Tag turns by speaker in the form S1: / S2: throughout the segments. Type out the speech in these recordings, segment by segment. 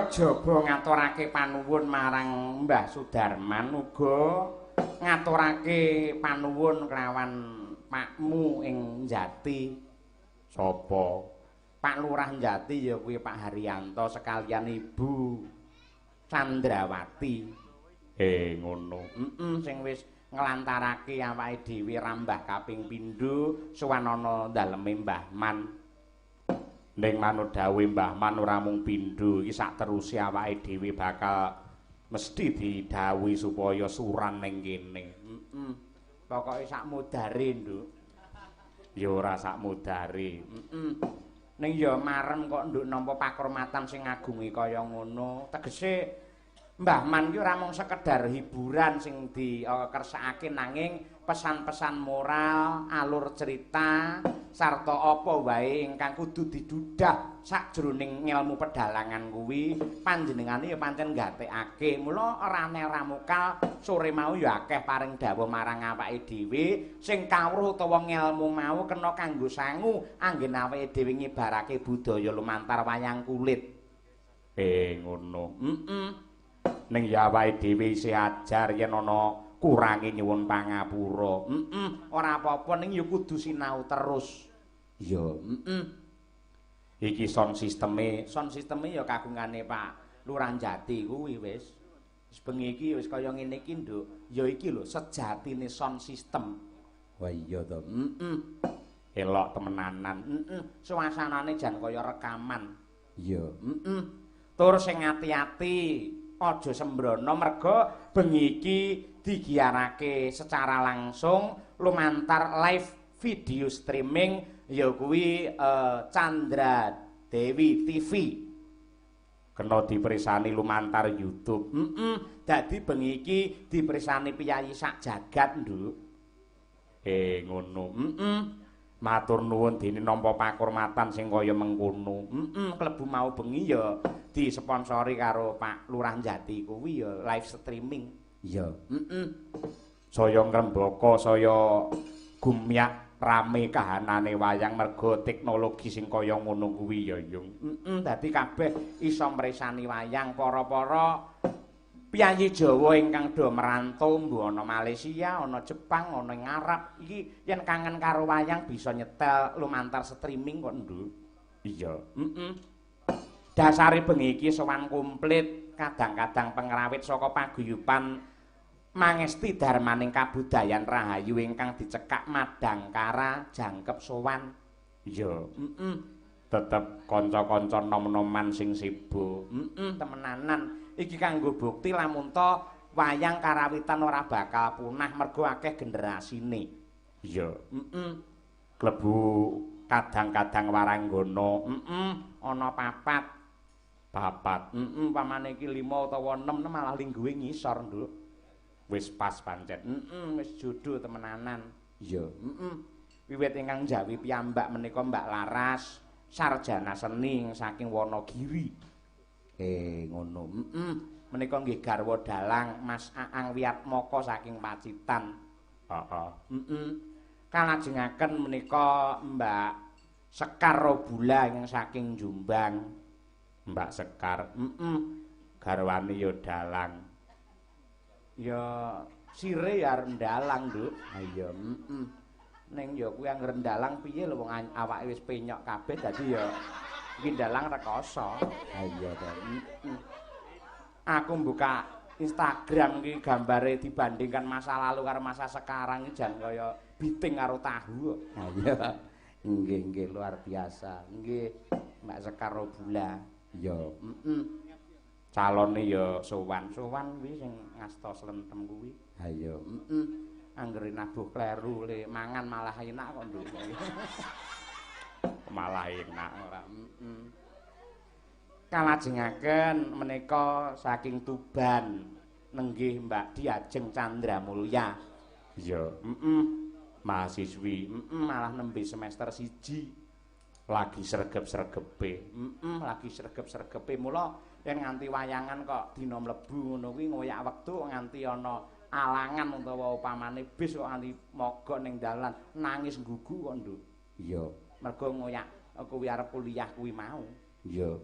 S1: kejaba ngaturake panuwun marang Mbah Sudarman uga ngaturake panuwun kelawan Pakmu ing Jati. Sapa? Pak Lurah Jati ya kuwi Pak Haryanto sekalian Ibu Candrawati. Ngono. Sing wis nglantarake awake dhewe rambah kaping pindho sowan ana daleme Mbah Man. Ning manut dawuh Mbah Man ora mung pindho iki sak teruse awake dhewe bakal mesti didhawuhi supaya suran ning kene. Pokoke sak mudare, Nduk. Ya ora sak mudare. Ning ya marem kok Nduk nampa pakurmatan sing ngagungi kaya ngono. Tegese Mbah Man ki ora mung sekedar hiburan sing dikersakake nanging pesan-pesan moral, alur cerita sarta apa wae ingkang kudu didudah sakjroning ngelmu pedalangan kuwi panjenengane ya pancen nggatekake. Mula rane ramukal sore mau ya akeh paring dawuh marang awake dhewe sing kawruh utawa ngelmu mau kena kanggo sangu anggen awake dhewe ngibarake budaya lumantar wayang kulit. Ngono. Ning ya awake dhewe isih ajar yen ana kurange nyuwun pangapura. Ora apa-apa ning ya kudu sinau terus. Ya, Iki sound systeme ya kagungane Pak Lurah Jati kuwi wis. Wis bengi iki wis kaya ngene iki, Nduk. Ya iki lho sejatine sound system. Wah iya to. Elok temenanan. Suasanane jan kaya rekaman. Iya, Tur sing ati-ati aja sembrono merga bengi iki digiarake secara langsung lumantar live video streaming ya kuwi Candra Dewi TV. Kena diperisani lumantar YouTube. Dadi bengi iki diperisani piyayi sak jagat, Nduk. Ngono. Matur nuwun dene nampa pakurmatan sing kaya mengkono. Klebu mau bengi ya disponsori karo Pak Lurah Jati kuwi ya live streaming. Iya. Saya ngrembaka saya gumyak rame kahanane wayang merga teknologi sing kaya ngono kuwi ya, Yung. Dadi kabeh iso mresani wayang para-para piyayi Jawa ingkang do merantau mbuh ana Malaysia, ana Jepang, ana ing Arab iki yen kangen karo wayang bisa nyetel lumantar streaming kok, Nduk. Iya. Dasare bengi iki sowan komplit kadang-kadang pengrawit saka paguyuban Mangesti Darmaning Kabudayan Rahayu ingkang dicekak Madangkara jangkep sowan. Iya. Tetep kanca-kanca nom-noman sing sibuk. Temenanan. Iki kanggo bukti lamun to wayang karawitan ora bakal punah mergo akeh generasine. Iya. Klebu kadang-kadang waranggana. Ana papat. Pamane iki 5 utawa 6 malah lingguhe ngisor, Nduk. Wis pas pancet. Wis jodoh temenanan. Iya. Wiwit ingkang njawi piyambak menika Mbak Laras, sarjana seni saking Wonogiri. Ngono. Menika nggih garwa dalang Mas Aang Wiyatmoko saking Pacitan. Kalajengaken menika Mbak Sekar Robula ingkang saking Jombang. Mbak Sekar. Garwane ya dalang. Ya sire ya rendalang, Nduk. Ha iya, Ning ya kuwi anggere rendalang piye lho wong awake wis penyok kabeh dadi ya iki ndalang rekoso. Ha iya to. Aku buka Instagram iki gambare dibandingkan masa lalu karo masa sekarang iki jan kaya biting karo tahu. Ha iya. Nggih luar biasa. Nggih Mbak Sekar Robula. Ya, calone ya sowan kuwi sing ngasta slentem kuwi. Ha iya, anggere nabuh kleru le mangan malah enak kok, Nduk. Malah enak ora. Kalajengaken menika saking Tuban nenggih Mbak Diajeng Candra Mulya. Iya, mahasiswi, malah nembe semester 1. Lagi sregep-sregepe. Lagi sregep-sregepe. Mula yen nganti wayangan kok dina mlebu ngono kuwi ngoyak wektu nganti ana alangan utawa upamane bis kok nganti mogok ning dalan nangis nggugu kok, Nduk. Iya, mergo ngoyak kuwi arep kuliah kuwi mau. Iya,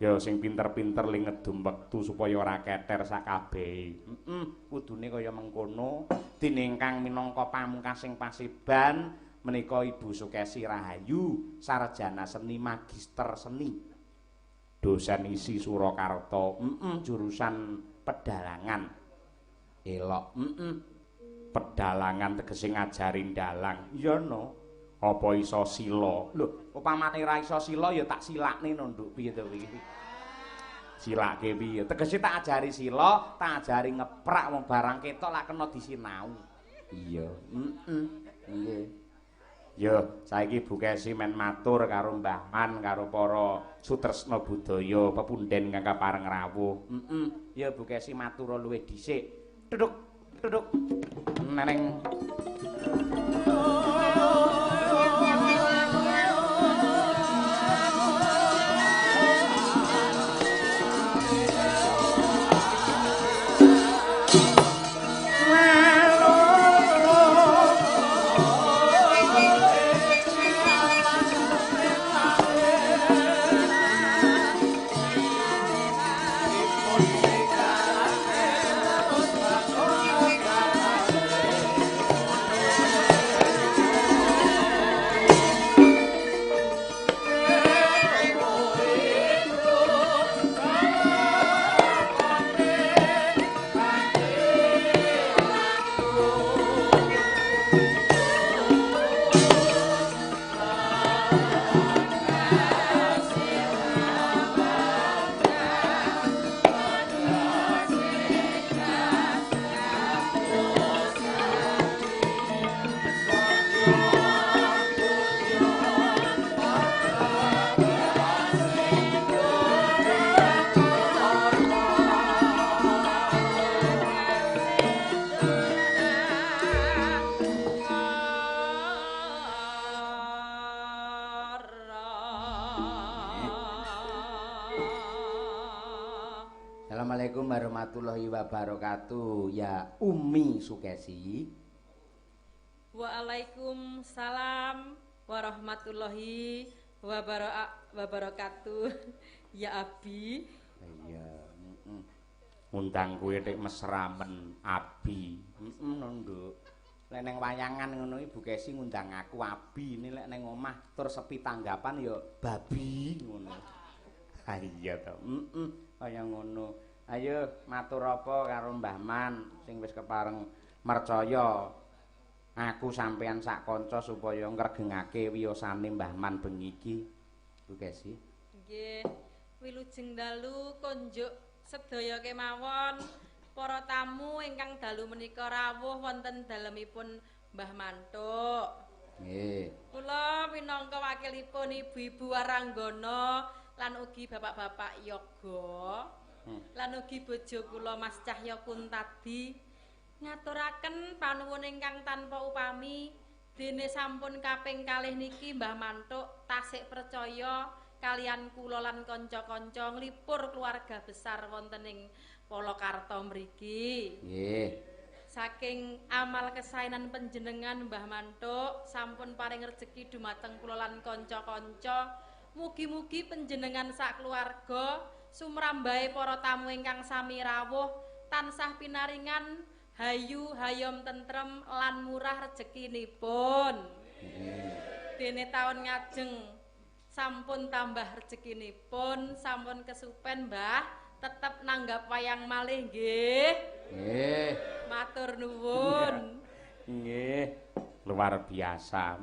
S1: Ya sing pinter-pinter ling ngedum wektu supaya ora keter sakabehe. Kudune kaya mengkono. Dene ingkang minangka pamungkasing pasiban menika Ibu Sukesi Rahayu, sarjana seni magister seni. Dosen isi Surakarta. Jurusan pedalangan. Elok. Pedalangan tegese ngajari dalang. Iya no. Apa iso sila? Lho, upamane ra iso sila ya tak silakne no, Nduk. Piye to iki? Silake piye? Tegese tak ajari sila, tak ajari ngeprak wong barang ketok lak kena disinau. Iya. Nggih. Yo, saiki Bu Kesi men matur karo Mbah Man karo para sutresna budaya pepunden kang kapareng rawuh. Ya Bu Kesi matur luwih dhisik. Duduk. Neneng. Assalamualaikum warahmatullahi wabarakatuh. Ya Umi Sukesi.
S2: Waalaikumsalam warahmatullahi wabarakatuh. Ya Abi.
S1: Iya, ngundang kowe nek mesramen Abi. Nduk. Lek ning wayangan ngono iki Bu Kesi ngundang aku Abi, ini lek ning omah tur sepi tanggapan ya babi ngono. Ha iya to. Kaya ngono. Ayo matur apa karo Mbah Man sing wis kepareng mercaya aku sampean sak kanca supaya ngregengake wiyosane Mbah Man bengi iki. Bu Kesi.
S2: Nggih, wilujeng dalu konjuk sedaya kemawon para tamu ingkang dalu menika rawuh wonten dalemipun Mbah Mantuk.
S1: Nggih.
S2: Kula minangka wakilipun ibu-ibu Waranggana lan ugi bapak-bapak yoga lan ugi bojo kula Mas Cahya Kuntadi ngaturaken panuwun ingkang tanpa upami dene sampun kaping kalih niki Mbah Mantuk tasik percaya kalian kula lan kanca-kanca nglipur keluarga besar wonten ing Polokarta mriki.
S1: Nggih.
S2: Saking amal kesaenan panjenengan Mbah Mantuk sampun paring rejeki dumateng kula lan kanca-kanca. Mugi-mugi panjenengan sak keluarga sumrambahe para tamu ingkang sami rawuh tansah pinaringan hayu hayom tentrem lan murah rezekinipun. Dene taun ngajeng sampun tambah rezekinipun, sampun kesupen Mbah, tetep nanggap wayang malih nggih.
S1: Nggih.
S2: Matur nuwun.
S1: Nggih. Luar biasa.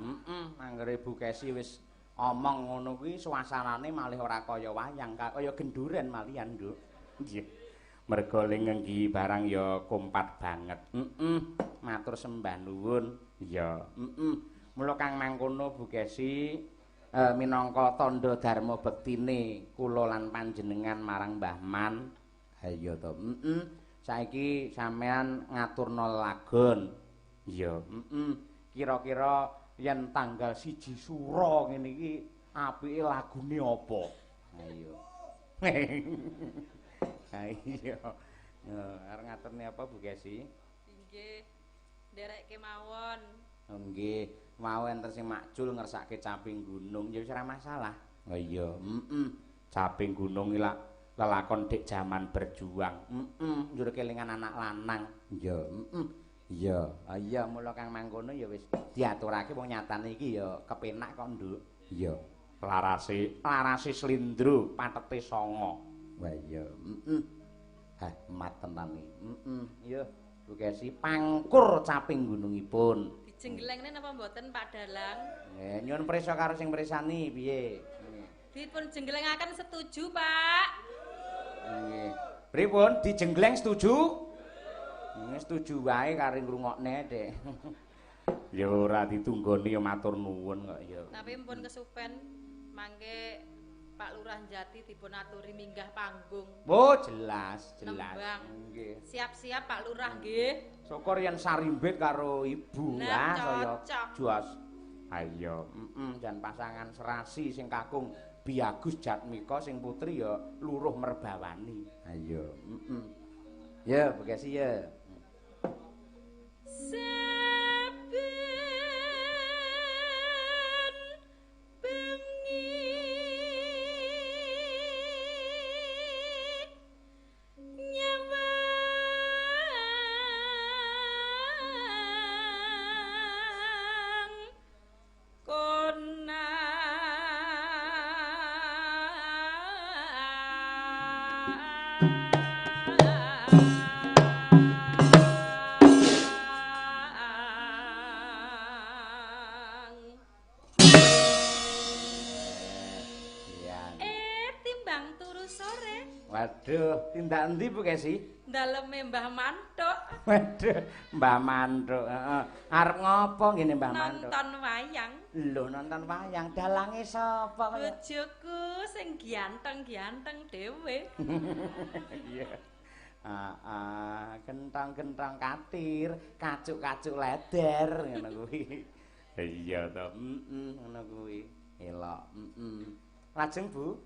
S1: Anggere Bu Kesi wis omong ngono kuwi suasanane malih ora kaya wayang, kaya genduren malian, Nduk. Nggih. Merga lengenggi barang ya kompat banget. Matur sembah nuwun. Ya, Mula kang mangkono Bu Kesi minangka tandha dharma bektine kula lan panjenengan marang Mbah Man. Ha iya to. Saiki sampean ngaturna lagon. Ya, Kira-kira yen tanggal 1 Sura ngene iki apike lagune apa? Ayo. Ayo. Arep ngaturne apa Bu Kesi?
S2: Nggih. Nderek kemawon.
S1: Nggih, mau enten sing makjul ngersake caping gunung ya wis ora masalah. Oh iya, Caping gunung iki lelakon dik jaman berjuang. Njur kelingan anak lanang. Ya, iya. Iya, mula kang mangkono ya wis diaturake wong nyatane iki ya kepenak kok, Nduk. Iya. Larase slindro, patete songo. Wah iya, Hah, mat tenan iki. Iya, Bu Kesi pangkur caping gunungipun.
S2: Dijengglengnen apa mboten Pak Dalang?
S1: Nggih, nyuwun prisa karo sing mresani piye?
S2: Dipun jenggelengaken setuju, Pak.
S1: Nggih. Pripun dijenggleng setuju? Nggih, setuju wae karo ngrungokne, Dek. Ya ora ditunggoni ya matur nuwun kok ya.
S2: Tapi mpun kesupen mangke Pak Lurah Jati dipun aturi minggah panggung.
S1: Oh, jelas.
S2: Nembang.
S1: Nggih.
S2: Siap-siap Pak Lurah nggih.
S1: Syukur yen sarimbit karo ibu
S2: Nah,
S1: saya
S2: cocok.
S1: juas. Ayo, jan pasangan serasi sing kakung Biagus Jatmika sing putri ya Luruh Merbawani. Ayo, Ya, Bekasi ya. Waduh, tindak endi Bu Kesi?
S2: Daleme Mbah Mantuk.
S1: Waduh, Mbah Mantuk. Heeh. Arep ngopo ngene Mbah Mantuk?
S2: Nonton wayang.
S1: Lho, nonton wayang. Dalange sapa kaya?
S2: Bojoku sing ganteng-ganteng dhewe.
S1: Iya. Kentang-kentang katir, kacuk-kacuk leder ngono kuwi. Iya to, ngono kuwi. Elok, Lajeng Bu?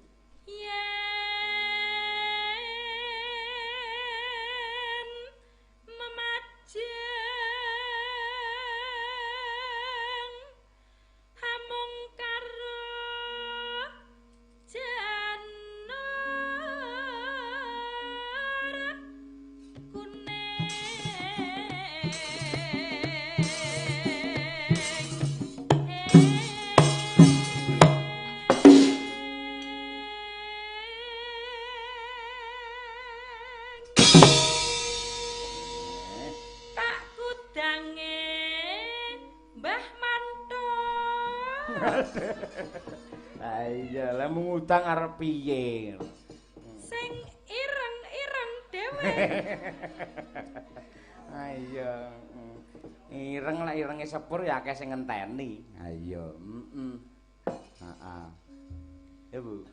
S1: Iya, lah mengutang arep piye?
S2: Sing ireng-ireng dhewe.
S1: Iya. Ireng lah irenge sepur ya akeh sing ngenteni. Iya, Heeh. Ya, Bu.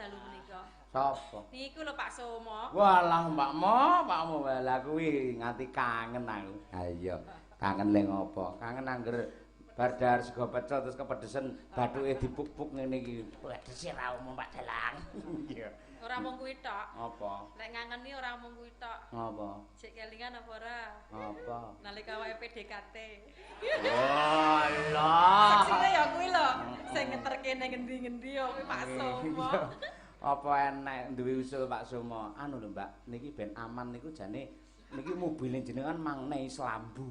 S2: dalu menika.
S1: Sapa?
S2: Niku lho Pak Somo.
S1: Walah Pakmu lah kuwi nganti kangen aku. Ha iya. Kangen le ngopo? Kangen angger Bar dahar sego pecel terus kepedesen bathuke dipuk-puk ngene iki. Pedes ra umum Pak Dalang. Iya.
S2: Ora mung kuwi tok.
S1: Apa?
S2: Lek ngangeni ora mung kuwi tok.
S1: Apa?
S2: Sik kelingan apa ora?
S1: Apa?
S2: Nalika wae PDKT.
S1: Oh, Allah.
S2: Saksine ya kuwi lho. Sing ngeterke ning ngendi-ngendi ya kuwi Pak Somo.
S1: Apa enek duwe usul Pak Somo? Anu lho Mbak, niki ben aman niku jane niki mobil jenengan mangne Islambu.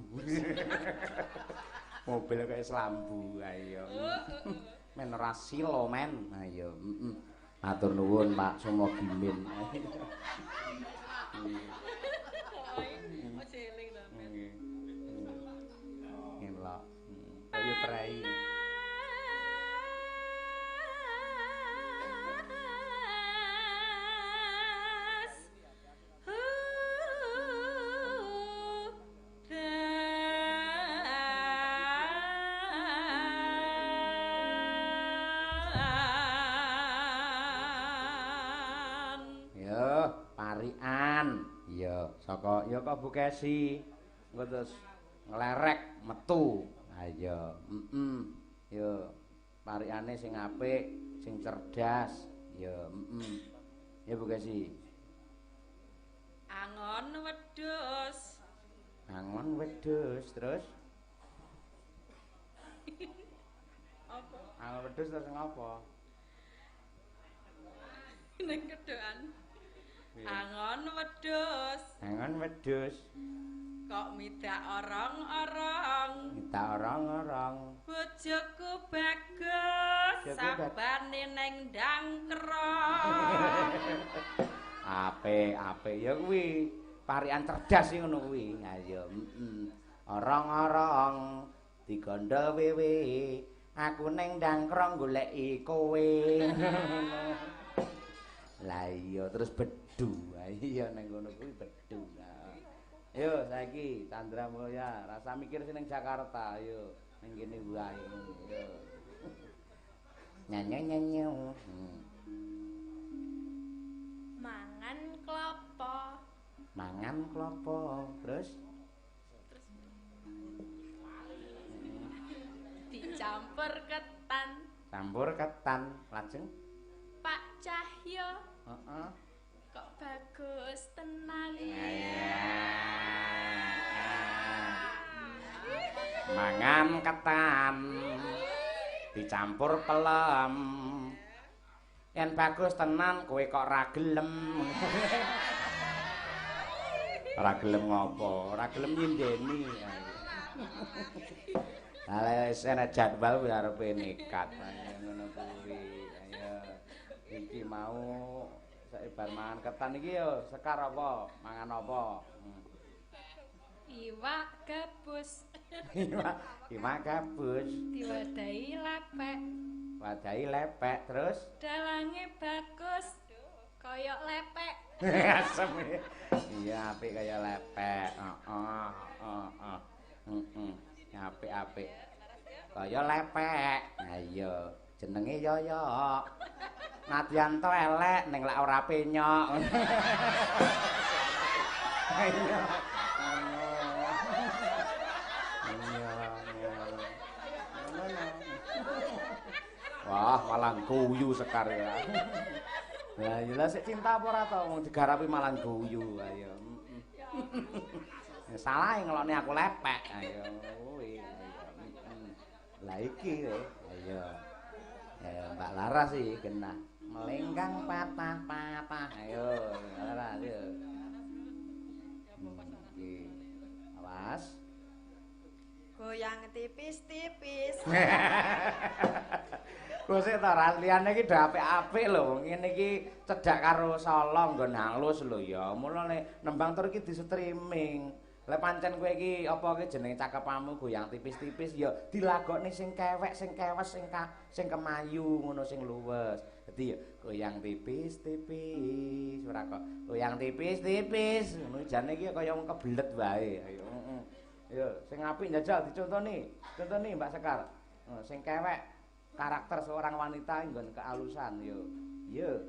S1: Mobil kayak Islambu, ayo. Men ora silo men, ayo. Matur nuwun Pak Somo Gimin.
S2: Masih eling lho men.
S1: Ngene lho. Kaya prei. Saka ya kok Bukesi. Engko terus nglerek metu. Ayo, Yo parikane sing apik, sing cerdas. Ya, Ya Bukesi.
S2: Angon wedhus.
S1: Angon wedhus terus.
S2: Apa?
S1: Angon wedhus terus ngapa?
S2: Ning kedokan. Angon wedhus.
S1: Angon wedhus.
S2: Kok midak orong-orong.
S1: Midak orong-orong.
S2: Bojoku bagus. Sabane ning ndangkrong.
S1: Apik ya kuwi. Parikan cerdas sing ngono kuwi. Ha ya, Orong-orong digandha wewe. Aku ning ndangkrong goleki kowe. Lah iya terus bedu. Iya ning ngono kuwi bedu. Ayo saiki Chandra Mulya, rasa mikir sing ning Jakarta, ayo ning kene wae. Yo. Nyanyo.
S2: Mangan klopo.
S1: Mangan klopo, terus
S2: dicampur ketan.
S1: Campur ketan, lajeng
S2: Pak Cahyo.
S1: Heeh.
S2: Kok bagus tenan.
S1: Mangan ketan dicampur pelem. Yen bagus tenan kowe kok ra gelem. Ora gelem ngopo? Ora gelem nyindeni. Lah wis ana jadwal kuwi arepe nekat ngono kuwi. Ayo. Iki mau bar mangan ketan iki yo sekar apa? Mangan apa?
S2: Iwak gabus.
S1: Iwak gabus.
S2: Diwadahi lepek.
S1: Wadahi lepek terus
S2: Dalange bagus. Koyok lepek.
S1: asem. Iya apik kaya lepek. Heeh. Apik. Kaya lepek. Ha iya, jenenge Yoyo. Nadyanto elek ning lek ora penyok. Iya. Wah, malah guyu sekar ya. Lah ya sik cinta apa ora to wong digarapi malah guyu ayo. Salah ngelone aku lepek ayo kuwi. Lah iki ayo. Ya Mbak Laras sih kena melenggang patah-patah. Ayo, Laras yo. Iki. Awas.
S2: Goyang tipis-tipis.
S1: Kusik ta ras liyane iki dak apik-apik lho. Ngene iki cedhak karo Solo nggon halus lho ya. Mulane nembang tur iki di streaming. Lah pancen kowe iki apa iki jenenge cakepamu goyang tipis-tipis ya dilagokne sing kewek, sing kewes, sing kemayu ngono sing luwes. Dadi ya goyang tipis-tipis ora kok goyang tipis-tipis. Ngono jane iki kaya wong kebelet wae. Ayo. Yo sing apik njajal dicontoni. Contoni Mbak Sekar. Sing kewek karakter seorang wanita nggon kealusan yo. Yo.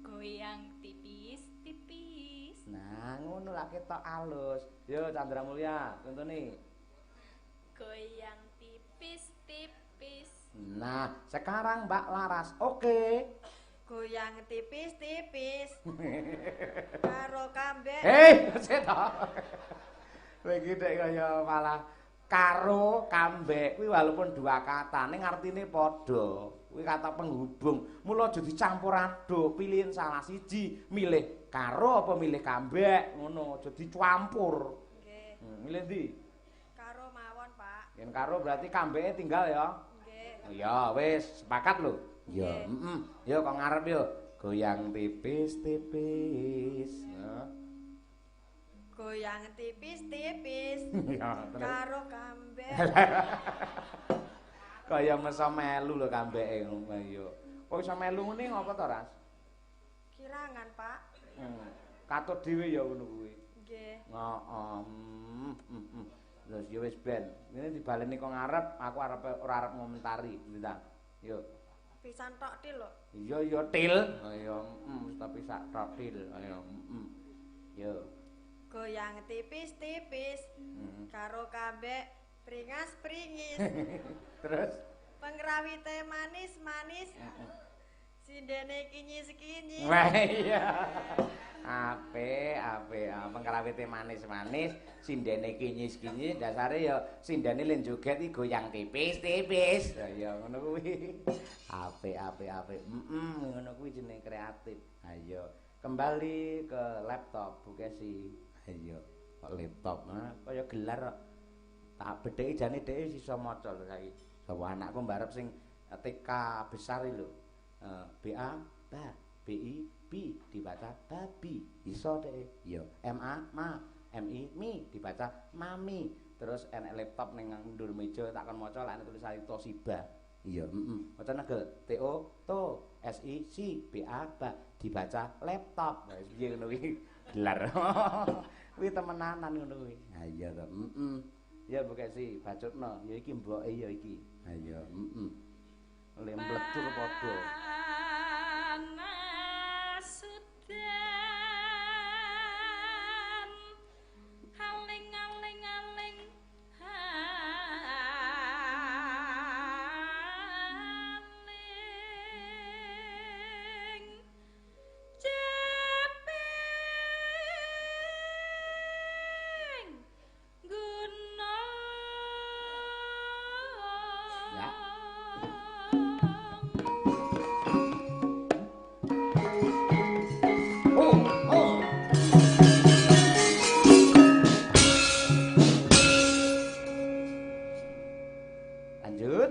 S2: Goyang tipis-tipis.
S1: Nah, ngono lak ketok alus. Yo Chandra Mulya, contoni.
S2: Goyang tipis. tipis-tipis.
S1: Nah, sekarang Mbak Laras. Oke.
S3: Goyang tipis-tipis. Karo kambek.
S1: Seto. Kowe iki nek kaya malah karo kambek kuwi walaupun dua kata ning artine padha. Kuwi kata penghubung. Mula aja dicampur aduk, pilihin salah siji, milih karo apa milih kambek, ngono, aja dicampur.
S3: Nggih.
S1: Milih ndi?
S3: Karo mawon, Pak.
S1: Yen karo berarti kambeke tinggal ya.
S3: Nggih.
S1: Ya wis, sepakat lho. Ya,
S3: Nggih.
S1: Yo kok ngarep yo. Goyang tipis-tipis.
S3: Goyang tipis-tipis.
S1: Ya, terus.
S3: Karo kambek.
S1: Kaya mesa melu lho kambeke ngono yo. Kok iso melu ngene ngopo to, Ras?
S3: Kirangan, Pak.
S1: Katut dhewe ya ngono kuwi.
S3: Nggih.
S1: Heeh. Terus ya wis ben. Ngene dibaleni kok ngarep, aku ora arep ngomentari, ngerti Yo.
S3: Pisan tok til lho.
S1: Iya ya til. Ya tapi sak tok til. Ya Yo.
S3: Goyang tipis-tipis. Karo kambek pringas-pringis.
S1: Terus
S3: Pengrawite manis-manis. Sindene kinyis-kinyis.
S1: wah iya. Apik. Pengrawite manis-manis, sindene kinyis-kinyis, dasare ya sindene len joget iki goyang tipis-tipis. Ya ngono kuwi. Apik. Ngono kuwi jenenge kreatif. Ayo, kembali ke laptop Bu Kesi. Ayo, kok laptop kaya gelar kok. Tak bedheki jane dhek iso maca lho saiki. Sapa anakku mbarep sing TK besar iki lho. BA ba, BI bi dibaca babi. Iso dhek. Ya, MA MI mi dibaca mami. Terus enek laptop ning ndur meja tak kon maca lek tulisan Toshiba. Iya, Macane ge TO to SI BA ba dibaca laptop. Wis piye ngono kuwi gelar. Kuwi temenanan ngono kuwi. Ha iya to. Ya bukan sih, bacotno. Ya iki mboke ya iki. Ha iya, Le mbledur padha. Lanjut.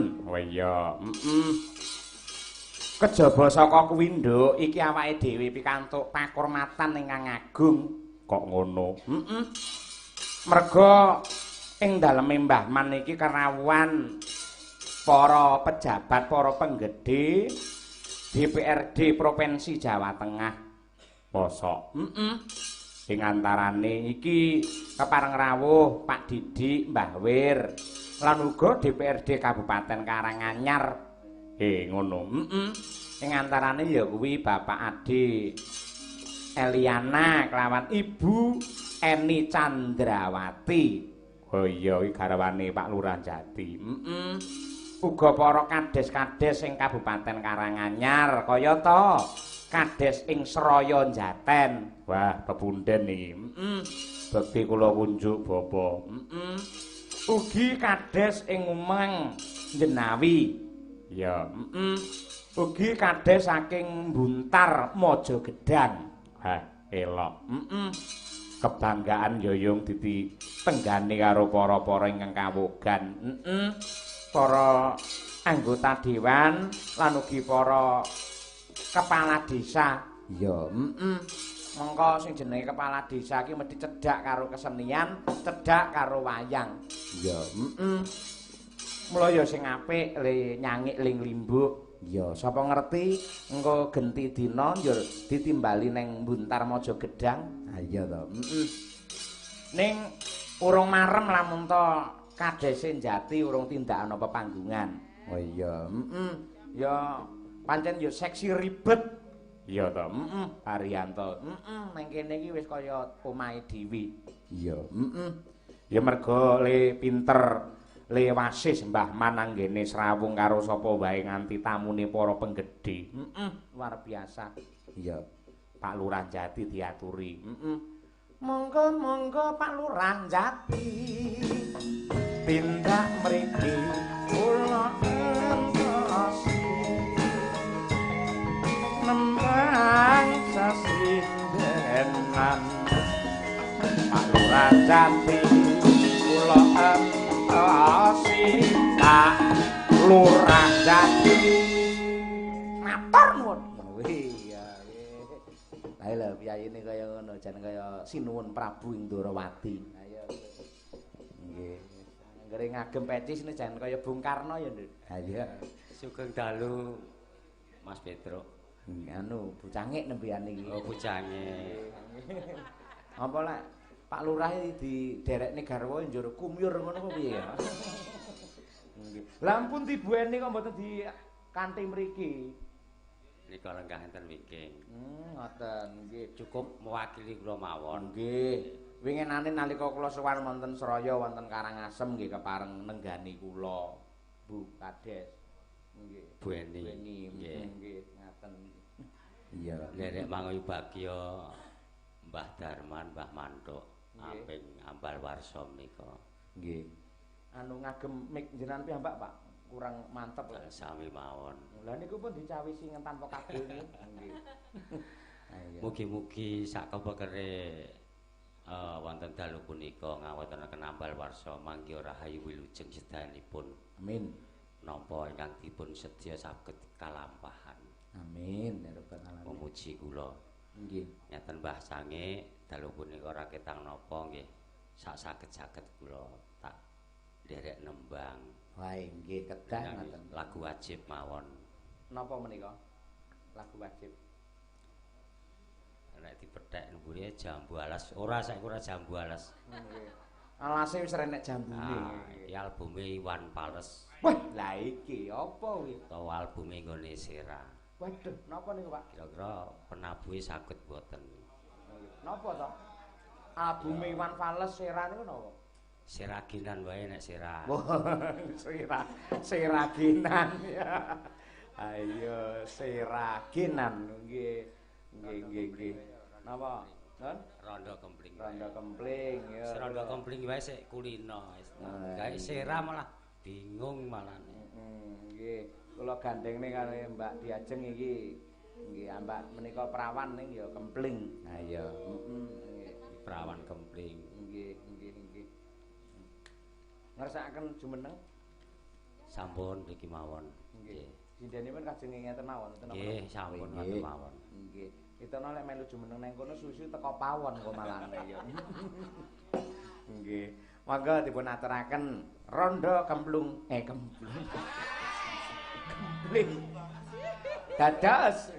S1: men. Oh iya, Kejaba saka kuwi nduk, iki awake dhewe pikantuk pakurmatan ingkang agung. Kok ngono? Merga ing daleme Mbah Man iki kerawuhan para pejabat, para penggede DPRD Provinsi Jawa Tengah. Mosok? Ing antarane iki kepareng rawuh Pak Didik, Mbah Wir, lan uga DPRD Kabupaten Karanganyar. Ngono. Ing antarane ya kuwi Bapak Ade Eliana kelawan Ibu Eni Chandrawati. Oh iya iki garwane Pak Lurah Jati. Uga para kades-kades ing Kabupaten Karanganyar kaya to kades ing Seraya Jaten. Wah, pepunden iki. Bekti kula kunjuk bapa. Ugi kades ing Umeng Jenawi. Ya, ugi kades saking Buntar Mojo Gedang. Hah, elok. Kebanggaan yoyong dadi tenggane karo para-para ingkang kawogan. Para anggota dewan lan ugi para kepala desa. Ya, mengko sing jenenge kepala desa iki mesti cedhak karo kesenian, cedhak karo wayang. Ya, Mula ya sing apik le nyangik ling limbuk. Ya sapa ngerti engko genti dina ya ditimbali ning Buntar Mojo Gedang. Ha iya to. Ning urung marem lamun to kadese Jati urung tindakan apa panggungan. Oh iya, Ya pancen ya seksi ribet. Iya to. Arianto. Ning kene iki wis kaya omahe dhewe. Iya, Ya merga le pinter le wasis Mbah Man anggene srawung karo sapa wae nganti tamune para penggede. Luar biasa. Iya. Pak Lurah Jati diaturi. Monggo Pak Lurah Jati. Tindak mriki kula entosi. Nembang sasindenan. Pak Lurah Jati kula Pak Lurah Jati matur nuwun. Iya. Lah lha piyayine kaya ngono jan kaya sinuwun Prabu Indrawati. Ayo. Nggih. Anggere ngagem pecis jan kaya Bung Karno ya, Nduk. Ha iya.
S4: Sugeng dalu Mas Petruk.
S1: Anu bucangik nembeane iki.
S4: Oh, bucangik.
S1: Apa lek Pak Lurah iki diderekne garwa njur kumyur ngono apa piye ya? Nggih. Lah ampun dibueni kok mboten di kanthi mriki.
S4: Nika lenggah enten wiking.
S1: Ngoten nggih.
S4: Cukup mewakili kula mawon.
S1: Nggih. Winginane nalika kula sowan wonten Seraya wonten Karangasem nggih kepareng nenggani kula. Bu Kades. Nggih.
S4: Bueni.
S1: Nggih, ngaten. Iya.
S4: Nderek manguyu bagya Mbah Darman, Mbah Mantuk, aping ambal warsa menika.
S1: Nggih. Anu ngagem mik jenengan piyambak, Pak. Kurang mantep lho.
S4: Sami mawon.
S1: Lah niku pun dicawisi tanpa kabeh nggih. Ayo.
S4: Mugi-mugi sak kepekere wonten dalu punika ngawontenaken ambal warsa mangki rahayu wilujeng sedayanipun.
S1: Amin.
S4: Napa ingkang dipun sedya saged kalampahan.
S1: Amin ya rabbal alamin.
S4: Memuji kula.
S1: Nggih.
S4: Nyatan Mbah Sange dalu punika ora ketang napa nggih. Sak saged-saged kula tak nderek nembang.
S1: Wae nggih kedah ngoten.
S4: Lagu wajib mawon.
S1: Napa menika? Lagu wajib.
S4: Nek dipethek mburi jambu alas. Ora saiki ora jambu alas.
S1: Nggih. Alase wis renek jambune.
S4: Iki albume Iwan Fals.
S1: Wah, lah iki apa kuwi?
S4: Utawa albume nggone Sera.
S1: Waduh, napa niku, Pak?
S4: Kira-kira penabuhe saged boten.
S1: Napa to? Albume Iwan Fals Sera niku napa?
S4: Seraginan wae nek Sera.
S1: Seraginan ya. Ayo Seraginan nggih. Nggih. Napa? Nun?
S4: Rondo kempling.
S1: Rondo kempling ya.
S4: Rondo kempling wae sik kulino wis. Gawe Sera malah bingung malah.
S1: Nggih. Kula gandengne karo Mbak Diajeng iki. Nggih, Mbak menika perawan ning ya kempling. Ha iya, nggih.
S4: Perawan kempling.
S1: Nggih. Ngersakaken jumeneng.
S4: Sampun mriki mawon.
S1: Nggih. Sindenipun kajeng ngeten mawon ten napa?
S4: Nggih, sampun wonten mawon.
S1: Nggih. Kita nek melu jumeneng nang kono susu teko pawon kok malane ya. Nggih. Monggo dipun aturaken rondo kemplung kempling. Dados.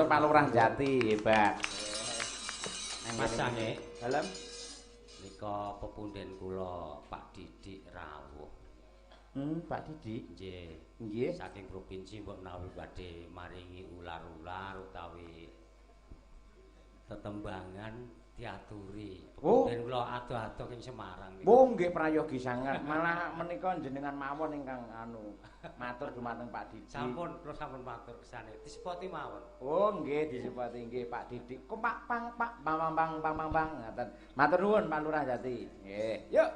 S1: Pak Lurah Jati, hebat.
S4: Masange.
S1: Dalem.
S4: Nika pepunden kula Pak Didik rawuh.
S1: Pak Didik.
S4: Nggih.
S1: Nggih.
S4: Saking provinsi mbok menawi badhe maringi ular-ular utawi tetembangan diaturi. Pepunden kula ado-ado ing Semarang niku.
S1: Oh, nggih prayogi sanget. Malah menika jenengan mawon ingkang matur dumateng Pak Didik.
S4: Sampun kula sampun matur kesane. Disepoti mawon.
S1: Oh, nggih disepati nggih Pak Didik. Kok Pak Bang ngaten. Matur nuwun Pak Lurah Jati. Nggih. Yuk.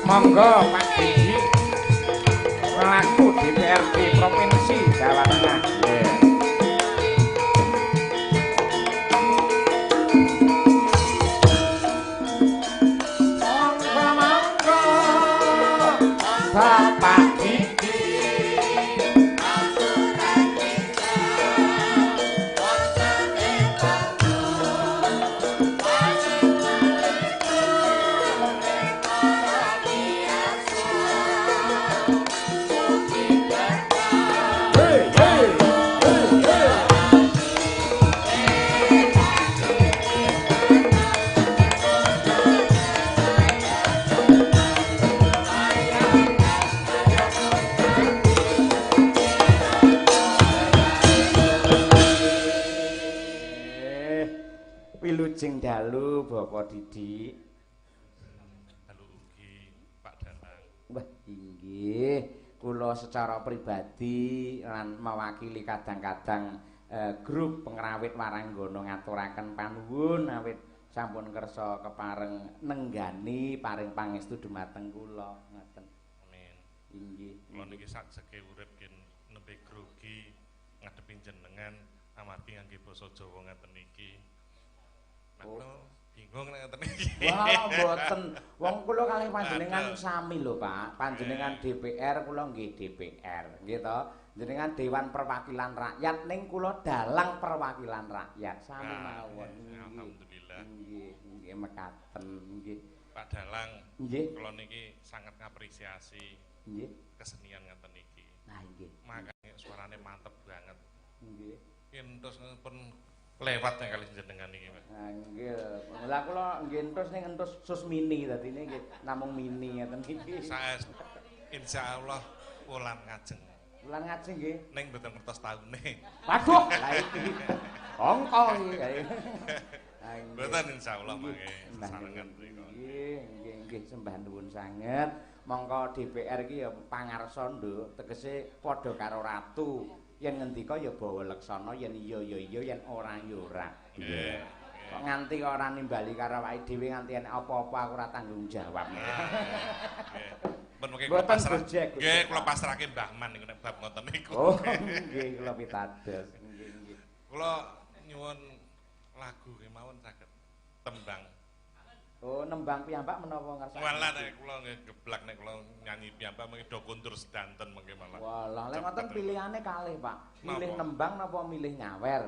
S1: Monggo Pak Didik. Selaku DPRD Provinsi Jawa Tengah. Nggih. Bapak Wilujeng dalu Bapak Didik.
S5: Dalu ugi Pak Danang.
S1: Wah, inggih. Kula secara pribadi lan mewakili kadang-kadang grup pengrawit Waranggana ngaturaken panuwun awit sampun kersa kepareng nenggani paring pangestu dumateng kula ngoten.
S5: Amin.
S1: Inggih.
S5: Kula niki sajeke urip kin nembe grogi ngadepi jenengan amargi ngangge basa Jawa ngaten niki. Kula bingung nek ngoten iki.
S1: Wah, mboten. Wong kula kalih panjenengan sami lho, Pak. Panjenengan DPR, kula nggih DPR, nggih to. Jenengan Dewan Perwakilan Rakyat ning kula dalang perwakilan rakyat. Sami mawon.
S5: Alhamdulillah.
S1: Nggih mekaten, nggih.
S5: Pak Dalang,
S1: Nggih.
S5: kula niki sangat ngapresiasi
S1: Nggih.
S5: kesenian ngaten niki.
S1: Nah, nggih.
S5: Makanya suarane mantep banget.
S1: Nggih.
S5: Yen terus pun lewat nek kali jenengan niki, Pak.
S1: Nah, nggih. Lah kula nggih entus ning entus sus mini dadine nggih namung mini ngoten iki.
S5: Saes insyaallah wulan ngajeng.
S1: Wulan ngajeng nggih.
S5: Ning mboten ngertos taune.
S1: Waduh, lah iki. Angka iki.
S5: Mboten insyaallah mangke sesarengan mriku.
S1: Nggih, sembah nuwun sanget. Mongko DPR iki ya pangarsa nduk, tegese padha karo ratu. Yen ngendika ya bawa leksana, yen iya ya iya, yen ora ya ora.
S5: Nggih.
S1: Kok nganti ora nimbali karo awake dhewe nganti enek apa-apa aku ora tanggung jawab.
S5: Nggih. Pun mengke
S1: Mboten
S5: kula pasrah.
S1: gojek.
S5: Nggih, kula pasrahke Mbah Man niku nek bab ngoten niku.
S1: Oh, nggih kula pitados. Nggih.
S5: Kula nyuwun lagu kemawon saged tembang.
S1: Oh, nembang piyambak menapa ngersakaken?
S5: Walah nek kula nggih geblak nek kula nyanyi piyambak mengke do kondur sedanten mengke malah.
S1: Walah, lek ngoten pilihane kalih, Pak. Milih
S5: Napa?
S1: nembang napa milih nyawer?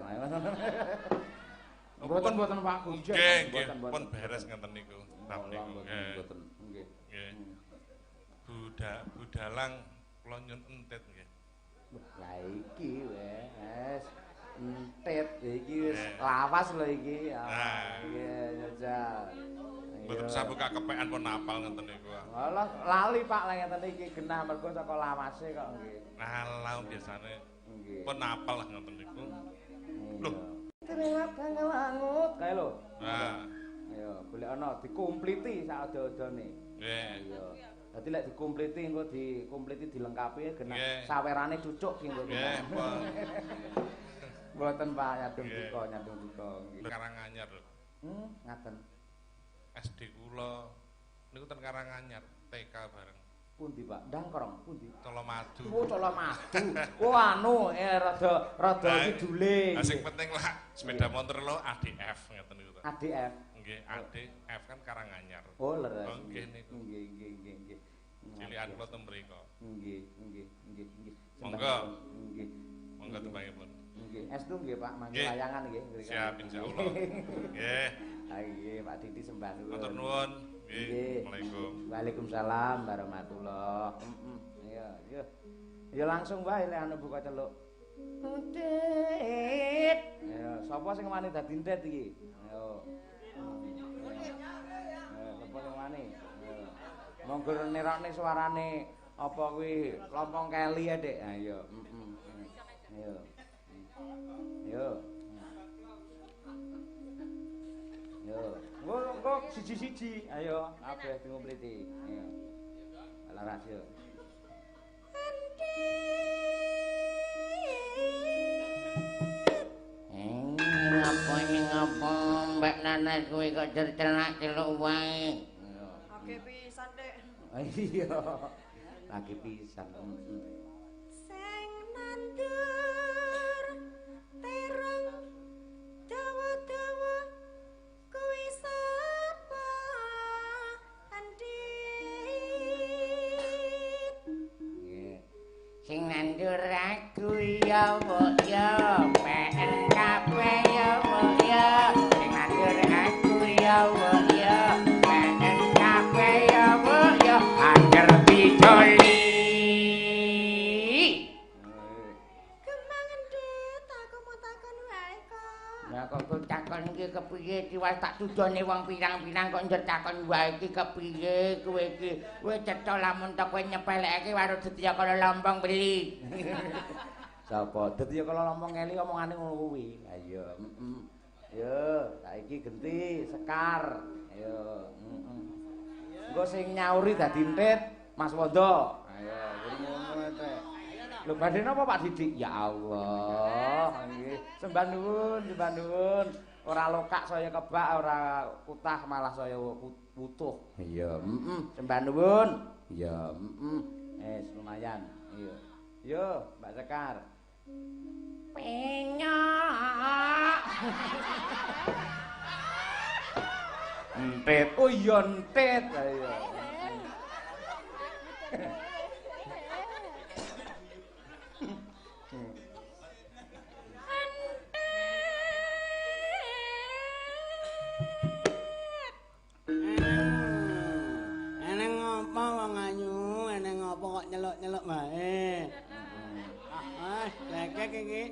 S1: Mboten Pak Gujek.
S5: Nggih, nggih, pun beres ngeten niku. Bab
S1: Walah,
S5: niku.
S1: mboten. Nggih.
S5: Nggih. Budalang kula nyun entit nggih.
S1: Lah iki wes entet iki wis lawas lho iki.
S5: Nah.
S1: Nggih, jajal.
S5: Mboten sabuk kepekan pun apal ngeten niku.
S1: Walah, lali Pak lek ngeten iki genah mergo saka lawase kok nggih.
S5: Nah, biasane
S1: Nggih.
S5: pun apal lah ngeten niku. Loh.
S1: Terima kasih wangut kae lho.
S5: Nah,
S1: Ayo, golek ana dikompliti sak ada-adane.
S5: nggih.
S1: Iya. Dadi lek dikompliti engko dikompliti dilengkapi genah
S5: Nggih.
S1: sawerane cucuk ki engko.
S5: Nggih, pun
S1: Mboten Pak, nyadung
S5: Nggih.
S1: duka nggih.
S5: Karanganyar lho.
S1: Ngaten.
S5: SD kula niku ten Karanganyar TK bareng.
S1: Pundi Pak? Ndangkrong pundi?
S5: Colomadu.
S1: Oh, Colomadu. Oh anu, rada kidule.
S5: Sing penting lah sepeda motor lo ADF ngeten niku.
S1: ADF.
S5: Nggih, ADF kan Karanganyar.
S1: Oh, leres.
S5: Oh, nggih niku.
S1: Nggih.
S5: Cilian kula ten mriko.
S1: Nggih.
S5: Monggo.
S1: Nggih.
S5: Monggo tembangipun.
S1: Nggih. Estu nggih Pak, mangke
S5: Nggih.
S1: layangan nggih.
S5: Siap insyaallah. Nggih.
S1: Ah nggih, Pak Didi sembah nuwun.
S5: Matur nuwun. Nggih.
S1: Nggih.
S5: Assalamualaikum.
S1: Waalaikumsalam warahmatullah. Iya. Ya langsung wae lek anu buka celuk. Ndet. Ya, sapa sing wani dadi ndet iki? Ayo. Sapa sing wani? Monggo nirokne suarane apa kuwi lompong keli ya, Dik. Ayo, Ayo. Yo. Yo. Engko siji-siji. Ayo, kabeh ngompleti. Ayo. Laras yo. Ngapa Mbak Nanas kuwi kok celak celuk wae.
S3: Oke pisan, Dik.
S1: Iya. Lagi pisan.
S3: Sing nandur terong dawa-dawa kuwi sapa Andit?
S1: Nggih. Sing nandur aku ya mbok ya, PN kabeh ya mbok ya. Sing nandur aku ya mbok ya, PN kabeh ya mbok ya. Anger dijoli.
S3: Kemang Andit, aku mau takon wae kok.
S1: Ya kok takon iki kepiye iki wis tak tudone wong pirang-pirang kok njer takon wae iki kepiye kowe iki. Kowe cetha lamun tok kowe nyepeleke warung Detya Kala Lompong beli. Sapa? Detya Kala Lompong ngeli omongane ngono kuwi. Ayo, Yo, saiki genti Sekar. Ayo, Engko sing nyauri dadi entit Mas Wondo. Ayo, ngono teh. Lho badhe napa Pak Didik? Ya Allah, nggih. Sembah nuwun. Ora lokak saya kebak, ora kutah malah saya utuh. Iya, sembah nuwun. Ya, lumayan. Iya. Yo, Mbak Sekar. Penyok. Entit. Oh iya entit. Ayo.
S6: Eneng ngopo wong ayu, eneng ngopo kok nyeluk-nyeluk wae. Lekek iki.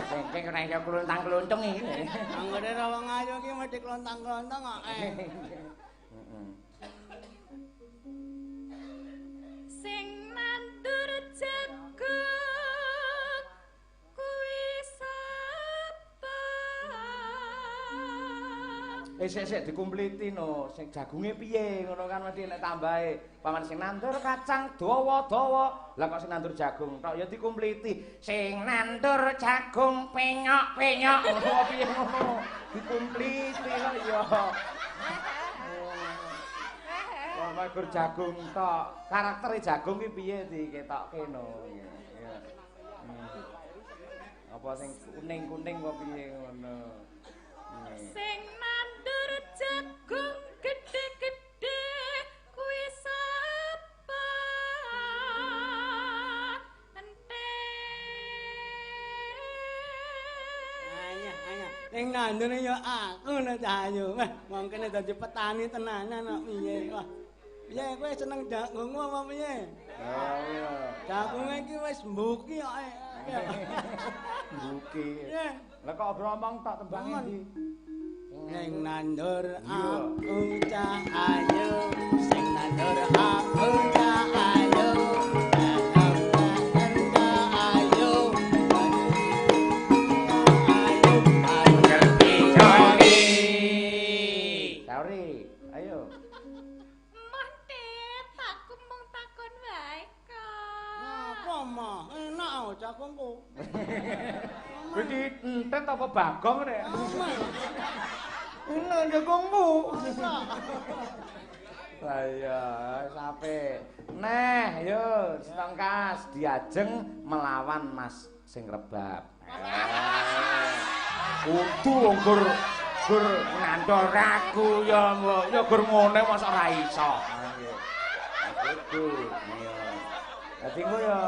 S1: Cengkeng ora iso kluntang-kluntung iki.
S6: Anggere wong ayu iki mesti klontang-klontang kok.
S2: Sing nandur jagung kuwi sapa?
S1: Sik dikumpliti no, sing jagunge piye ngono kan mesti nek tambahe. Paman sing nandur kacang dawa-dawa. Lah kok sing nandur jagung tok ya dikumpliti. Sing nandur jagung penyok-penyok ngono piye ngono. Dikumpliti kok ya. Wong gur jagung tok. Karaktere jagung ki piye diketokke no. Apa sing kuning-kuning kok piye ngono.
S2: Sing nandur jagung gede-gede kuwi sapa?
S6: Ayo. Ning nandune ya aku nek Cahayu. Wah, wong kene dadi petani tenanan kok piye. Wah. Piye kowe seneng jagung apa piye?
S1: Oh iya.
S6: Jagunge iki wis mbuki kok.
S1: Buki.
S6: Piye?
S1: Lah kok bromong tok tembange iki.
S6: Ning nandur aku Cahayu, sing nandur aku Cahayu.
S1: Sauri, ayo.
S2: Montet, aku mung takon wae kok.
S6: Apa mah? Enak oh jagungku.
S1: Iki entet apa bagong rek? Enak jagungmu. Lah iya, sampe. Neh, yo setengkas diajeng melawan Mas sing rebab. Kudu gur ngandor aku ya gur ngene masa ora iso. Kudu. Iya. Dadi engko ya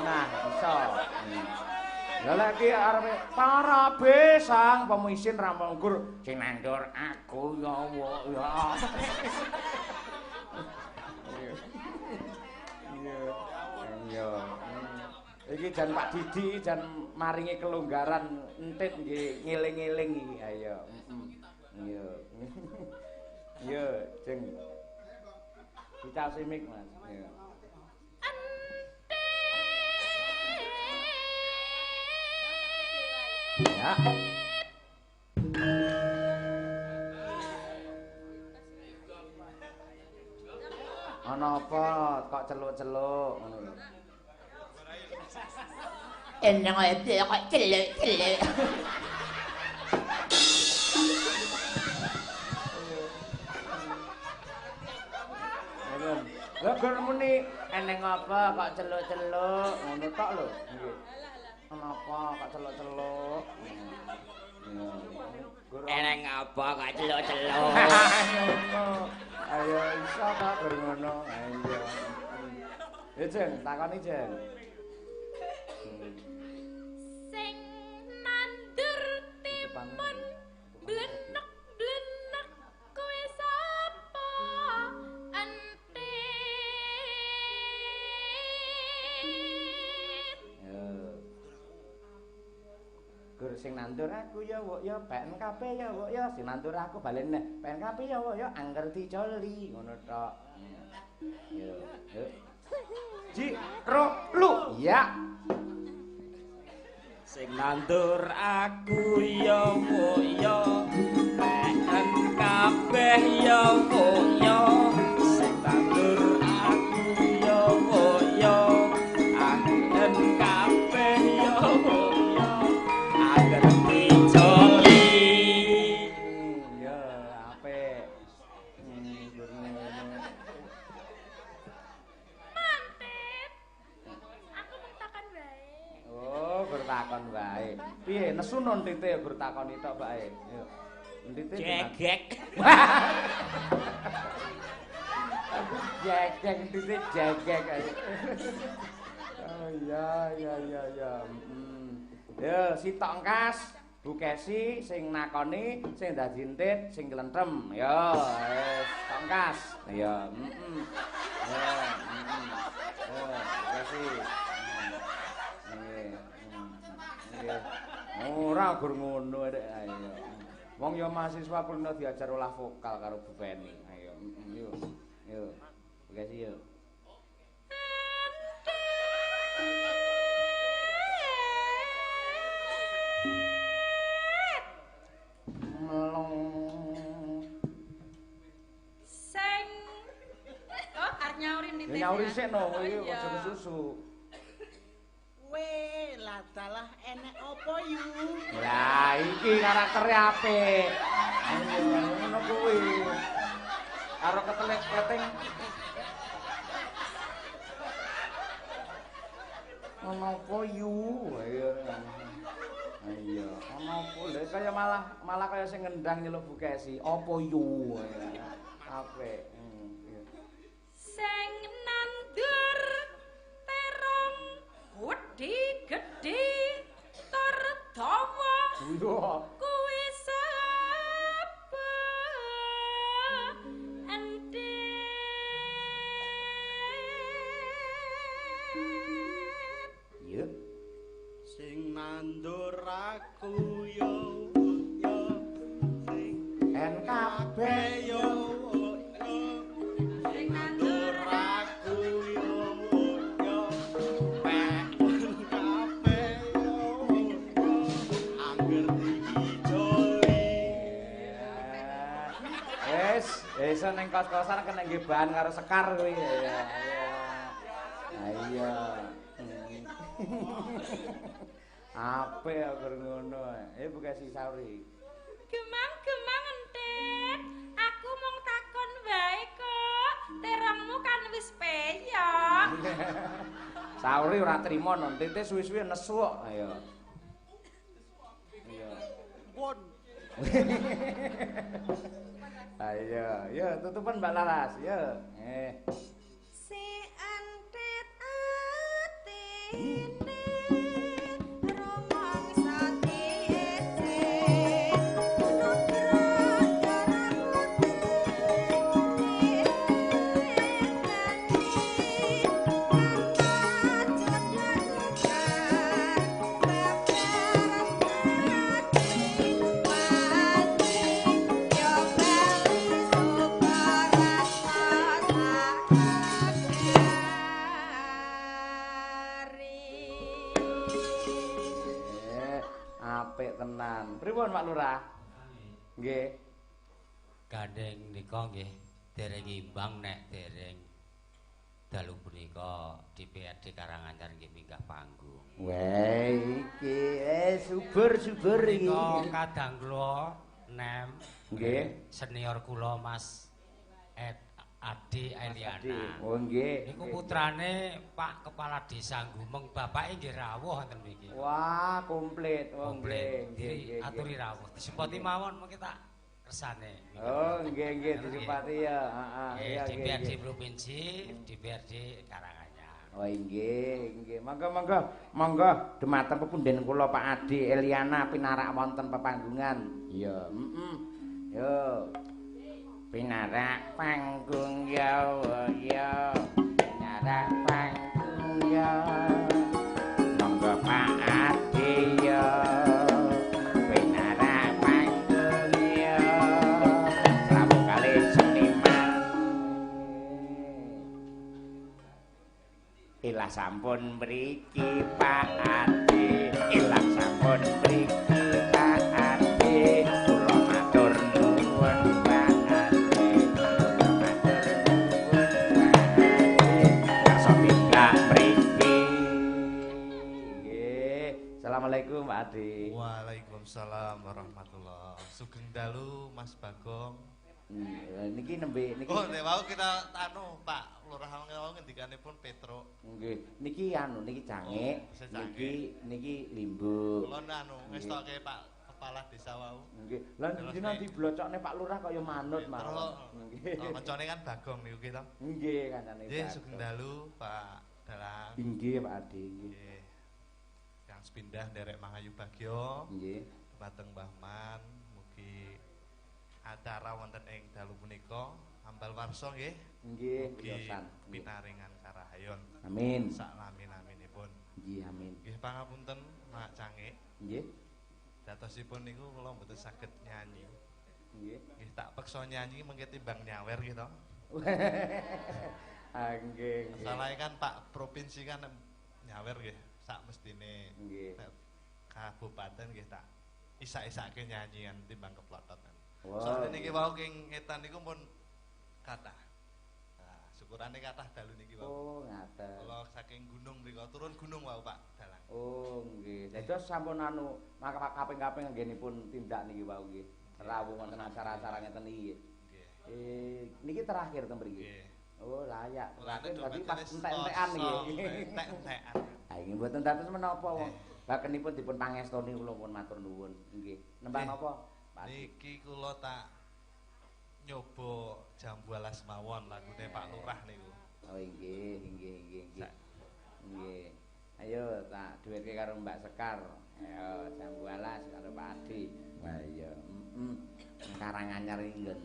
S1: nah iso. Lah lek iki arepe para besang pemisin rampung gur sing nandur aku ya Allah ya. Iya. Iya. Iki jan Pak Didi jan maringi kelonggaran entit nggih ngeling-eling iki. Ayo. Iya. Iya, Jeng. Kita simik, Mas. Iya. Ya. Ana apa kok celuk-celuk ngono lho. Eneng ade kok celuk-celuk. Lha gur muni eneng apa kok celuk-celuk ngono tok lho. Nggih. Kenapa kok celuk-celuk?
S4: Eneng apa kok celuk-celuk?
S1: Ayo iso ta gur ngono. Ayo. Ya Jeng, takoni Jeng.
S2: Sing nandur timun blenek-blenek kowe sapa?
S1: Gur sing nandur aku ya wok ya ben kabeh ya wok ya sing nandur aku balen neh ben kabeh ya wok ya angger dicoli ngono tok. Yo. Ji ro lu ya.
S4: Sing nandur aku ya wok ya ben kabeh ya wok ya sing nandur aku ya wok ya ben kabeh ya wok ya agar dicoli.
S1: Ya apik.
S2: Mantep. Aku mung takon wae.
S1: Oh, bertakon wae. Piye nesu non tite ya bertakon tok bae. Yo. Tite
S4: Jegek.
S1: Jegek tite jegek ae. Oh ya. Ya si Tongkas, Bu Kesi sing nakoni, sing dadi entit, sing klentrem. Ya, wis Tongkas. Ya, Ya, Bu Kesi. Ora gur ngono rek ayo. Wong ya mahasiswa kulino diajar olah vokal karo Bu Feni. Ayo, yo. Makasih yo.
S2: Sing arep nyauri ndite.
S1: Nyauri sik no, iki aja kesusu.
S6: Weh, ladalah enek apa yu?
S1: Lah iki karaktere apik. Ayo ngono kuwi. Karo ketelek-keting. Ono apa yu? Ayo. Ayo, ono apa lho kaya malah kaya sing ngendang nyeluk Bu Kesi. Apa yu? Apik.
S2: Sing nandur terong gedhe tur dawa.
S1: Iya.
S2: Kuwi sapa?
S1: Iya.
S6: Sing nandur aku yo sing
S1: kabeh
S6: yo
S2: Sing nandur
S6: aku yo kabeh yo angger dijoli.
S1: Wis ning kos-kosan kena nggih bahan karo Sekar kuwi ya. Ayo. Apik agar ngono. Bu Kesi Sauri.
S2: Gemang-gemang entit. Aku mung takon wae kok. Terongmu kan wis peyok.
S1: Sauri ora trima non tite suwi-suwi nesu kok. Ayo. Iya.
S6: Pun
S1: Ayo, yo tutupan Mbak Laras, yo.
S3: Si antet atine rumangsa diece nugra
S1: Pak Lurah? Nggih.
S4: Gandeng nika nggih dereng imbang nek dereng dalu punika DPRD Karanganyar nggih minggah panggung.
S1: Wah, iki subur iki.
S4: Nika kadang kula nem
S1: Nggih.
S4: Senior kula Mas Adi Eliana.
S1: Oh nggih.
S4: Niku putrane Pak Kepala Desa Gumeng, bapake nggih rawuh wonten mriki.
S1: Wah, komplit. Oh
S4: Komplit.
S1: nggih.
S4: Aturi rawuh. Disempati mawon mengki tak kersane.
S1: Oh, nggih disempati ya. Heeh.
S4: DPRD Provinsi, DPRD Karanganyar.
S1: Oh nggih. Monggo dumateng pepunden kula Pak Adi Eliana pinarak wonten pepanggungan. Iya, Yo. Pinarak panggung yo. Pinarak panggung yo. Monggo Pak Adi yo. Pinarak panggung yo. Selamu kali seniman. Ilah sampun mriki Pak Adi. Ilah sampun mriki Pak Adi. Kula matur nuwun Pak Adi. Kula matur nuwun Pak Adi. Kersa pindah mriki. Nggih. Assalamualaikum Pak Adi.
S5: Waalaikumsalam warahmatullah. Sugeng dalu Mas Bagong.
S1: Niki nembe niki.
S5: Oh, nek wau kita Pak Lurah wau ngendikanipun Petro.
S1: Nggih. Niki niki cangik. Niki limbu.
S5: Kula ngestoke Pak Kepala Desa wau.
S1: Nggih. Lah dina diblocokne Pak Lurah kaya manut mawon.
S5: Nggih. Kancane kan Bagong niku ki to.
S1: Nggih, kancane.
S5: Nggih, sugeng dalu Pak Dalang.
S1: Nggih, Pak Adi.
S5: Nggih. Yang sepindah nderek Mangayu Bagyo.
S1: Nggih.
S5: Dumateng Mbah Man, mugi acara wonten ing dalu punika ambal warsa nggih.
S1: Nggih,
S5: Mugi
S1: yosan.
S5: pinaringan karahayon.
S1: Amin.
S5: Sak lamin-laminipun.
S1: Nggih, amin.
S5: Nggih pangapunten Mak Cangik.
S1: Nggih.
S5: Datosipun niku kula mboten saged nyanyi.
S1: Nggih.
S5: Nggih tak peksa nyanyi mengke timbang nyawer gitu.
S1: Nggih.
S5: Salahe kan Pak Provinsi kan nyawer nggih sak mestine.
S1: Nggih.
S5: Kabupaten nggih tak isak-isake nyanyian timbang keplotot.
S1: Wow.
S5: Soale niki wau king etan niku pun kathah. Nah, syukurane kathah dalu niki wau.
S1: Oh, ngaten.
S5: Kula saking gunung mriku turun gunung wau Pak Dalang.
S1: Oh, nggih. Dados sampun maka kaping-kaping nggenipun tindak niki wau nggih. Rawuh wonten acara-acara ngeten iki.
S5: Nggih.
S1: Niki terakhir teng mriki.
S5: Nggih.
S1: Oh, layak.
S5: Mulane
S1: Berarti pas entek-entekan niki.
S5: Entek-entekan.
S1: Ha iki mboten dados menapa wong. Bakenipun dipun pangestoni kula pun matur nuwun. Nggih. Nembang napa?
S5: Niki kula tak nyoba jam 12 mawon lagune Pak Lurah niku.
S1: Oh nggih. Nggih. Ayo tak duweke karo Mbak Sekar. Ayo jam 12 karo Pak Adi. Wah iya. Karanganyar iki nggon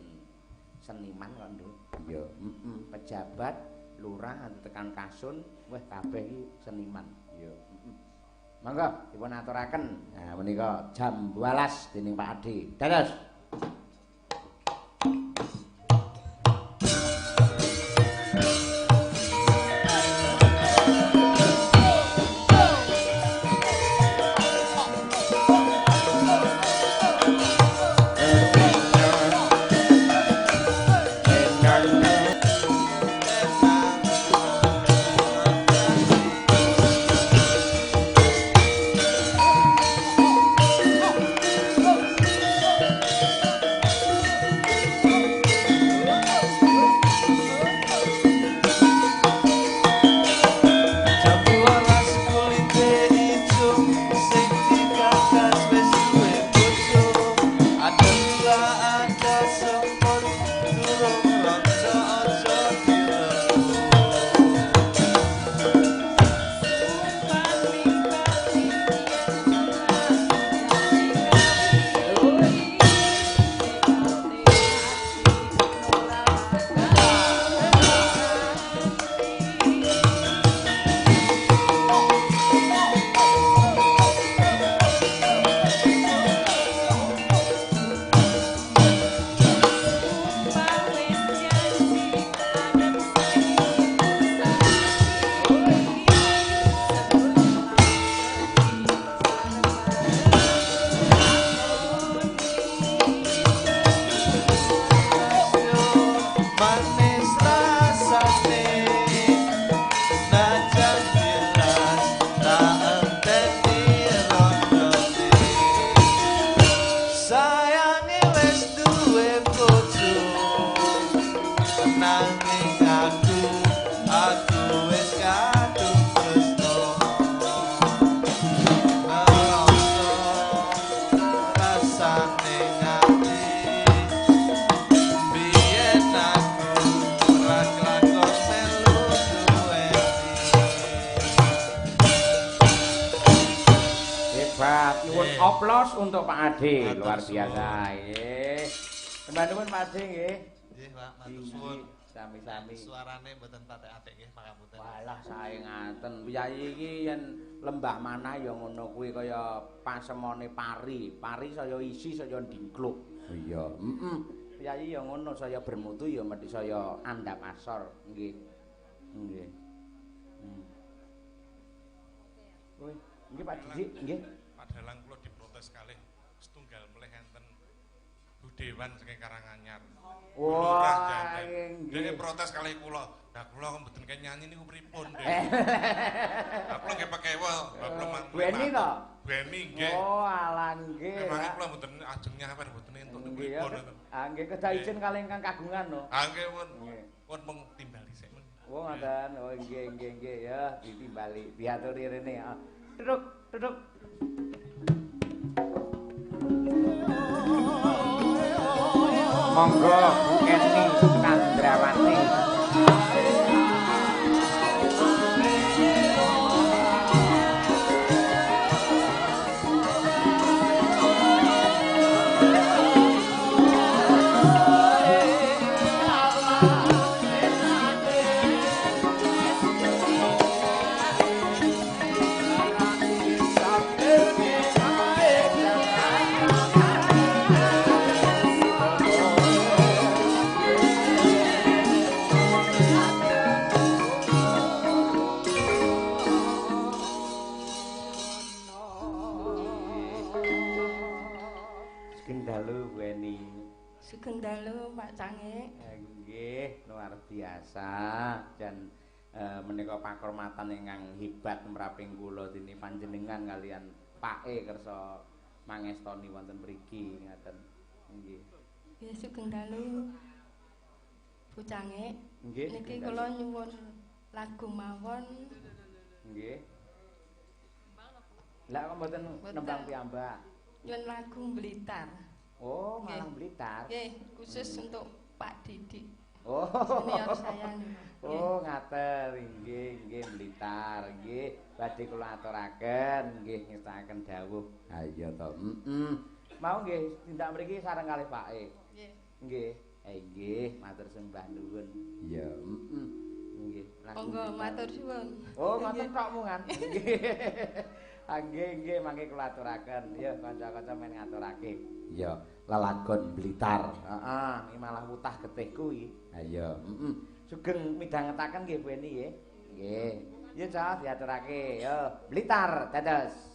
S1: seniman kok, Nduk. Iya, pejabat, lurah nganti tekan kasun, wis kabeh iki seniman. Iya. Monggo dipun aturaken. Nah menika jam 12 dening Pak Adi. Dados. Oplos untuk Pak Ade, luar biasa. Nggih. Sembah nuwun Pak Ade nggih.
S7: Nggih, Pak, matur suwun.
S1: Sami-sami.
S7: Suarane mboten patek apik nggih, pangapunten.
S1: Walah sae ngaten. Piyayi iki yen lembah manah ya ngono kuwi kaya pasemone pari. Pari saya isi saya ndingkluk. Iya, Piyayi ya ngono, saya bermutu ya mesti saya andhap asor. Nggih. Nggih. Woi, nggih Pak Didik, nggih.
S5: Pak Dalang kula diprotes kalih setunggal melih enten Budewan saking Karanganyar.
S1: Wah,
S5: nggih.
S1: nggih.
S5: Protes kalih kula. Lah kula kok mboten kaya nyanyi niku pripun, Dek? Lah kula nggih pekewa,
S1: Beni to?
S5: Beni nggih.
S1: Oh, alah nggih.
S5: Memang kula mboten ajeng nyawer mboten entuk
S1: Nggih,
S5: pripun.
S1: ah nggih kedah izin kalih ingkang kagungan no.
S5: Ah nggih pun.
S1: Nggih.
S5: Pun mung timbali sik men.
S1: Oh ngoten. Oh nggih ya ditimbali diaturi rene ya. Duduk. Monggo Bu Eni Kandrawati.
S3: Sugeng dalu Pak Cange.
S1: Nggih, luar biasa dan menika pakurmatan ingkang hebat mraping kula dene panjenengan kalian Pak E kersa mangestoni wonten mriki ngaten. Nggih.
S3: Nggih sugeng dalu Bu Cange.
S1: Nggih.
S3: Niki kula nyuwun lagu mawon.
S1: Nggih. Lah kok mboten nembang piyambak?
S3: Nyuwun lagu Blitar.
S1: Oh, malah Blitar.
S3: Nggih, khusus untuk Pak Didik.
S1: Oh.
S3: Senior saya nih.
S1: Oh, ngaten. Nggih, Blitar. Nggih, badhe kula aturaken, nggih ngestakaken dawuh. Ha iya to. Mau nggih tindak mriki sareng kalih Pak E.
S3: Nggih.
S1: Nggih. Nggih, matur sembah nuwun. Iya, Nggih.
S3: Monggo matur suwun.
S1: Oh, ngoten tok mungan. Nggih, mangke kula aturaken. Ya, kanca-kanca men ngaturake. Ya, lelagon Blitar. Heeh, iki malah wutah getih kuwi. Ha iya, Sugeng midhangetaken nggih Bu Eni nggih. Nggih. Ya, Cak, diaturake. Yo, Blitar dados.